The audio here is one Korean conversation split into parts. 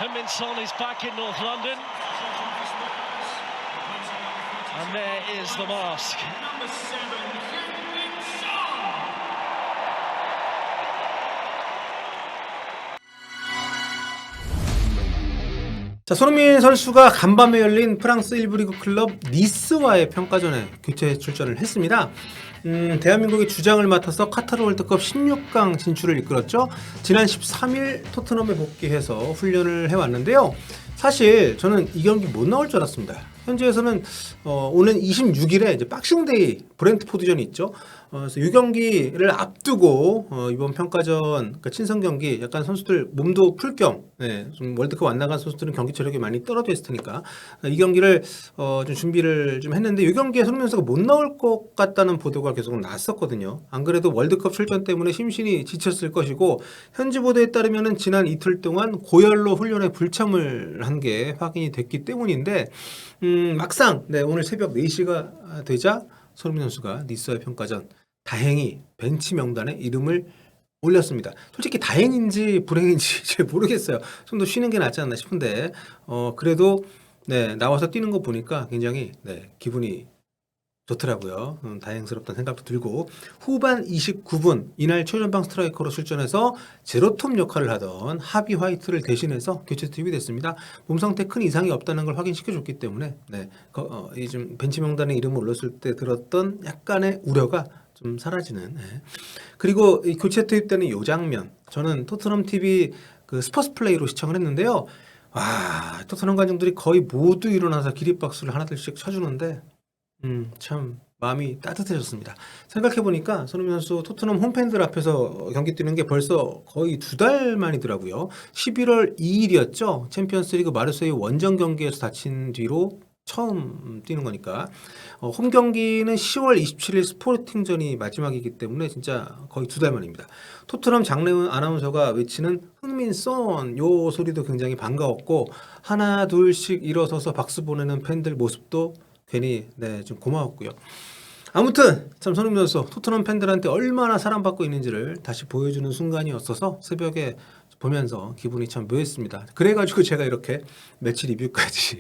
Heung-min-Son is back in North London. And there is the mask. 자, 손흥민 선수가 간밤에 열린 프랑스 1부 리그 클럽 니스와의 평가전에 교체 출전을 했습니다. 대한민국의 주장을 맡아서 카타르 월드컵 16강 진출을 이끌었죠. 지난 13일 토트넘에 복귀해서 훈련을 해왔는데요. 사실 저는 이 경기 못 나올 줄 알았습니다. 현지에서는 오는 26일에 이제 박싱데이 브렌트포드전이 있죠. 그래서 이 경기를 앞두고 이번 평가전 그러니까 친선 경기 약간 선수들 몸도 풀 겸 좀 월드컵 안 나간 선수들은 경기 체력이 많이 떨어져 있을 테니까 이 경기를 좀 준비를 좀 했는데 이 경기에 손흥민 선수가 못 나올 것 같다는 보도가 계속 났었거든요. 안 그래도 월드컵 출전 때문에 심신이 지쳤을 것이고 현지 보도에 따르면은 지난 이틀 동안 고열로 훈련에 불참을 한 게 확인이 됐기 때문인데 막상 오늘 새벽 4시가 되자 손흥민 선수가 니스와의 평가전 다행히 벤치 명단에 이름을 올렸습니다. 솔직히 다행인지 불행인지 잘 모르겠어요. 좀 더 쉬는 게 낫지 않나 싶은데 그래도 나와서 뛰는 거 보니까 굉장히 기분이 좋더라고요. 다행스럽다는 생각도 들고 후반 29분 이날 최전방 스트라이커로 출전해서 제로톱 역할을 하던 하비 화이트를 대신해서 교체 투입이 됐습니다. 몸 상태 큰 이상이 없다는 걸 확인시켜줬기 때문에 좀 벤치 명단에 이름을 올렸을 때 들었던 약간의 우려가 좀 사라지는 그리고 이 교체 투입되는 요 장면 저는 토트넘 TV 그 스퍼스 플레이로 시청을 했는데요. 와 토트넘 관중들이 거의 모두 일어나서 기립박수를 하나둘씩 쳐주는데 참 마음이 따뜻해졌습니다. 생각해보니까 손흥민 선수 토트넘 홈팬들 앞에서 경기 뛰는 게 벌써 거의 2달 만이더라고요. 11월 2일이었죠. 챔피언스리그 마르세유 원정 경기에서 다친 뒤로 처음 뛰는 거니까 홈 경기는 10월 27일 스포팅전이 마지막이기 때문에 진짜 거의 2달 만입니다. 토트넘 장래훈 아나운서가 외치는 흥민son 요 소리도 굉장히 반가웠고 하나 둘씩 일어서서 박수 보내는 팬들 모습도 괜히 좀 고마웠고요. 아무튼 참 손흥민 선수 토트넘 팬들한테 얼마나 사랑받고 있는지를 다시 보여주는 순간이었어서 새벽에 보면서 기분이 참 묘했습니다. 그래가지고 제가 이렇게 매치 리뷰까지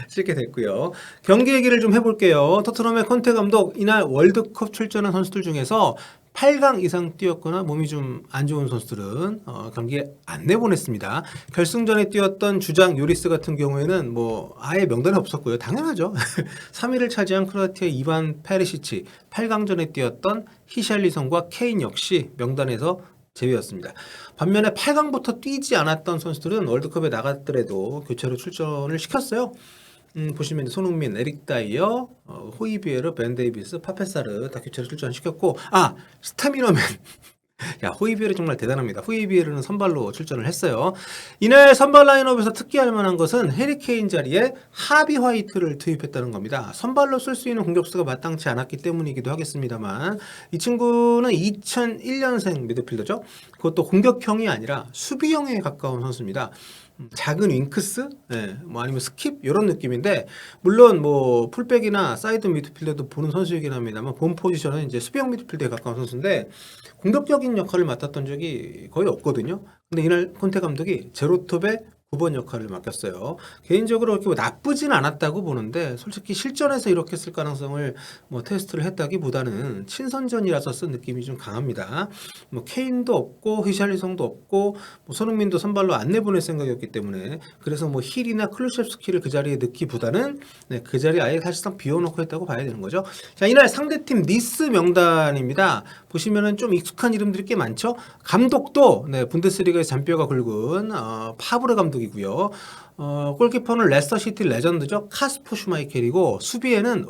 찍게 됐고요. 경기 얘기를 좀 해볼게요. 토트넘의 컨테 감독 이날 월드컵 출전한 선수들 중에서 8강 이상 뛰었거나 몸이 좀 안 좋은 선수들은 경기에 안 내보냈습니다. 결승전에 뛰었던 주장 요리스 같은 경우에는 뭐 아예 명단에 없었고요. 당연하죠. 3위를 차지한 크로아티아의 이반 페리시치, 8강전에 뛰었던 히샬리송과 케인 역시 명단에서 제외였습니다. 반면에 8강부터 뛰지 않았던 선수들은 월드컵에 나갔더라도 교체로 출전을 시켰어요. 보시면 손흥민, 에릭 다이어, 호이비에르, 벤 데이비스, 파페사르 다 교체로 출전시켰고 스타미너맨 야 호이비에르 정말 대단합니다. 호이비에르는 선발로 출전을 했어요. 이날 선발 라인업에서 특기할 만한 것은 해리 케인 자리에 하비 화이트를 투입했다는 겁니다. 선발로 쓸 수 있는 공격수가 마땅치 않았기 때문이기도 하겠습니다만 이 친구는 2001년생 미드필더죠. 그것도 공격형이 아니라 수비형에 가까운 선수입니다. 작은 윙크스, 뭐 아니면 스킵 이런 느낌인데 물론 뭐 풀백이나 사이드 미드필더도 보는 선수이긴 합니다만 본 포지션은 이제 수비형 미드필더에 가까운 선수인데 공격적인 역할을 맡았던 적이 거의 없거든요. 근데 이날 콘테 감독이 제로톱에 9번 역할을 맡겼어요. 개인적으로 이렇게 뭐 나쁘진 않았다고 보는데 솔직히 실전에서 이렇게 쓸 가능성을 뭐 테스트를 했다기보다는 친선전이라서 쓴 느낌이 좀 강합니다. 뭐 케인도 없고 히샬리송도 없고 뭐 손흥민도 선발로 안 내보낼 생각이었기 때문에 그래서 뭐 힐이나 클루셰프스키를 그 자리에 넣기보다는 그 자리에 아예 사실상 비워놓고 했다고 봐야 되는 거죠. 자 이날 상대팀 니스 명단입니다. 보시면은 좀 익숙한 이름들이 꽤 많죠. 감독도 분데스리가의 잔뼈가 굵은 파브르 감독이고요. 골키퍼는 레스터시티 레전드죠. 카스퍼 슈마이켈이고 수비에는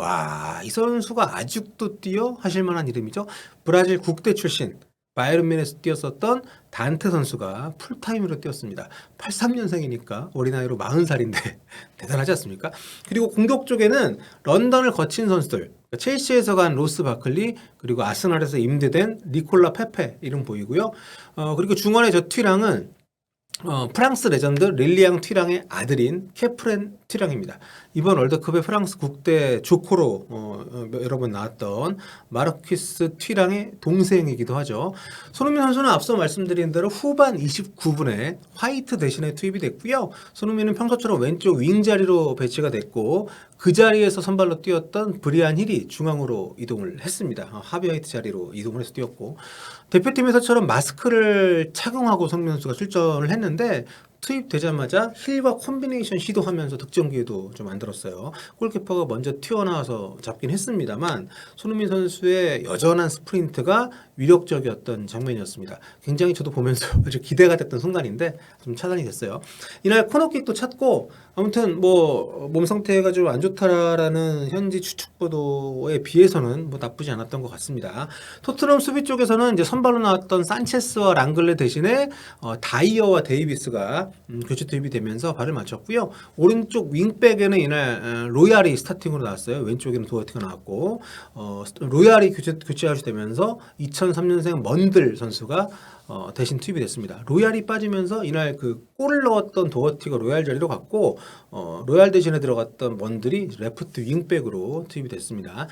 이 선수가 아직도 뛰어 하실 만한 이름이죠. 브라질 국대 출신 바이에른 뮌헨에서 뛰었었던 단테 선수가 풀타임으로 뛰었습니다. 83년생이니까 어린 나이로 40살인데 대단하지 않습니까? 그리고 공격 쪽에는 런던을 거친 선수들 첼시에서 간 로스 바클리 그리고 아스날에서 임대된 니콜라 페페 이름 보이고요. 그리고 중원의 저 튀랑은 프랑스 레전드 릴리앙 튀랑의 아들인 케프렌 튀랑입니다. 이번 월드컵에 프랑스 국대 조코로 여러 번 나왔던 마르퀴스 튀랑의 동생이기도 하죠. 손흥민 선수는 앞서 말씀드린 대로 후반 29분에 화이트 대신에 투입이 됐고요. 손흥민은 평소처럼 왼쪽 윙 자리로 배치가 됐고 그 자리에서 선발로 뛰었던 브리안 힐이 중앙으로 이동을 했습니다. 하비 화이트 자리로 이동을 해서 뛰었고 대표팀에서처럼 마스크를 착용하고 손흥민 선수가 출전을 했는데 투입되자마자 힐과 콤비네이션 시도하면서 득점 기회도 좀 만들었어요. 골키퍼가 먼저 튀어나와서 잡긴 했습니다만 손흥민 선수의 여전한 스프린트가 위력적이었던 장면이었습니다. 굉장히 저도 보면서 아주 기대가 됐던 순간인데 좀 차단이 됐어요. 이날 코너킥도 찼고 아무튼 뭐 몸 상태가 좀 안 좋다라는 현지 추측 보도에 비해서는 뭐 나쁘지 않았던 것 같습니다. 토트넘 수비 쪽에서는 이제 선발로 나왔던 산체스와 랑글레 대신에 다이어와 데이비스가 교체 투입이 되면서 발을 맞췄고요. 오른쪽 윙백에는 이날 로얄이 스타팅으로 나왔어요. 왼쪽에는 도어티가 나왔고 로얄이 교체하게 되면서 2003년생 먼들 선수가 대신 투입이 됐습니다. 로얄이 빠지면서 이날 그 골을 넣었던 도어티가 로얄 자리로 갔고 로얄 대신에 들어갔던 먼들이 레프트 윙백으로 투입이 됐습니다.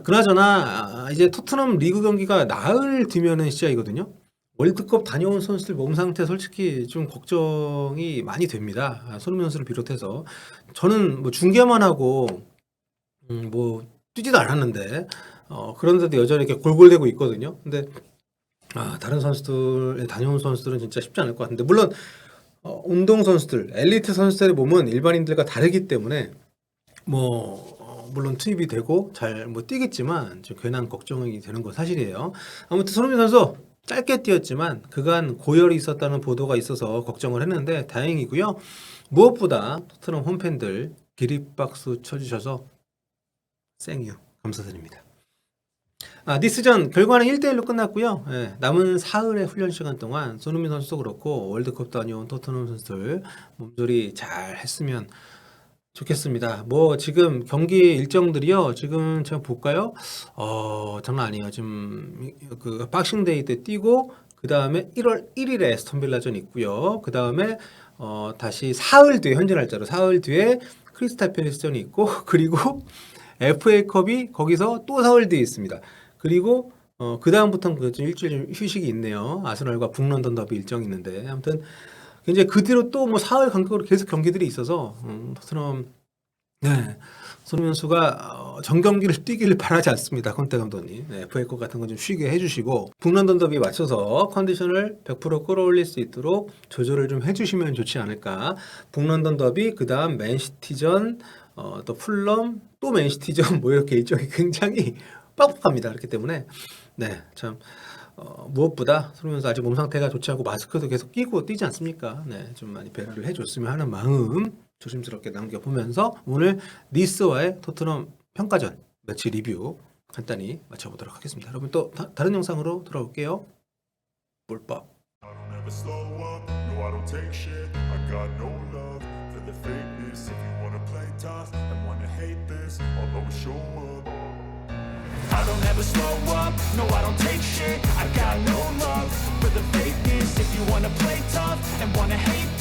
그나저나 이제 토트넘 리그 경기가 나흘 뒤면은 시작이거든요. 월드컵 다녀온 선수들 몸 상태 솔직히 좀 걱정이 많이 됩니다. 손흥민 선수를 비롯해서 저는 뭐 중계만 하고 뭐 뛰지도 않았는데 그런데도 여전히 이렇게 골골대고 있거든요. 근데 다른 선수들 다녀온 선수들은 진짜 쉽지 않을 것 같은데 물론 운동 선수들, 엘리트 선수들의 몸은 일반인들과 다르기 때문에 물론 투입이 되고 잘 뭐 뛰겠지만 좀 괜한 걱정이 되는 건 사실이에요. 아무튼 손흥민 선수 짧게 뛰었지만 그간 고열이 있었다는 보도가 있어서 걱정을 했는데 다행이고요. 무엇보다 토트넘 홈팬들 기립박수 쳐주셔서 생유 감사드립니다. 니스전 결과는 1대1로 끝났고요. 남은 사흘의 훈련 시간 동안 손흥민 선수도 그렇고 월드컵 다녀온 토트넘 선수들 몸조리 잘 했으면 좋겠습니다. 뭐 지금 경기 일정들이요. 지금 제가 볼까요? 장난 아니에요. 지금 그 박싱데이 때 뛰고 그 다음에 1월 1일에 에스턴빌라전 있고요. 그 다음에 다시 사흘 뒤에 현지 날짜로 사흘 뒤에 크리스탈 팰리스전이 있고 그리고 FA컵이 거기서 또 사흘 뒤에 있습니다. 그리고 그 다음부터는 일주일 휴식이 있네요. 아스널과 북런던 더비 일정이 있는데 아무튼 이제 그 뒤로 또 뭐 사흘 간격으로 계속 경기들이 있어서 토트넘 손흥민 선수가 전 경기를 뛰기를 바라지 않습니다. 컨테 감독님. FA컵 같은 건 좀 쉬게 해주시고 북런던 더비에 맞춰서 컨디션을 100% 끌어올릴 수 있도록 조절을 좀 해주시면 좋지 않을까. 북런던 더비 그 다음 맨시티전 또 풀럼 또 맨시티전 뭐 이렇게 일정이 굉장히 빡빡합니다. 그렇기 때문에 참 무엇보다 손흥민 선수 아직 몸 상태가 좋지 않고 마스크도 계속 끼고 뛰지 않습니까? 좀 많이 배려를 해줬으면 하는 마음 조심스럽게 남겨보면서 오늘 니스와의 토트넘 평가전 매치 리뷰 간단히 마쳐보도록 하겠습니다. 여러분 또 다른 영상으로 돌아올게요. 볼법. I don't ever slow up, no I don't take shit. I got no love for the fakeness. If you wanna play tough and wanna hate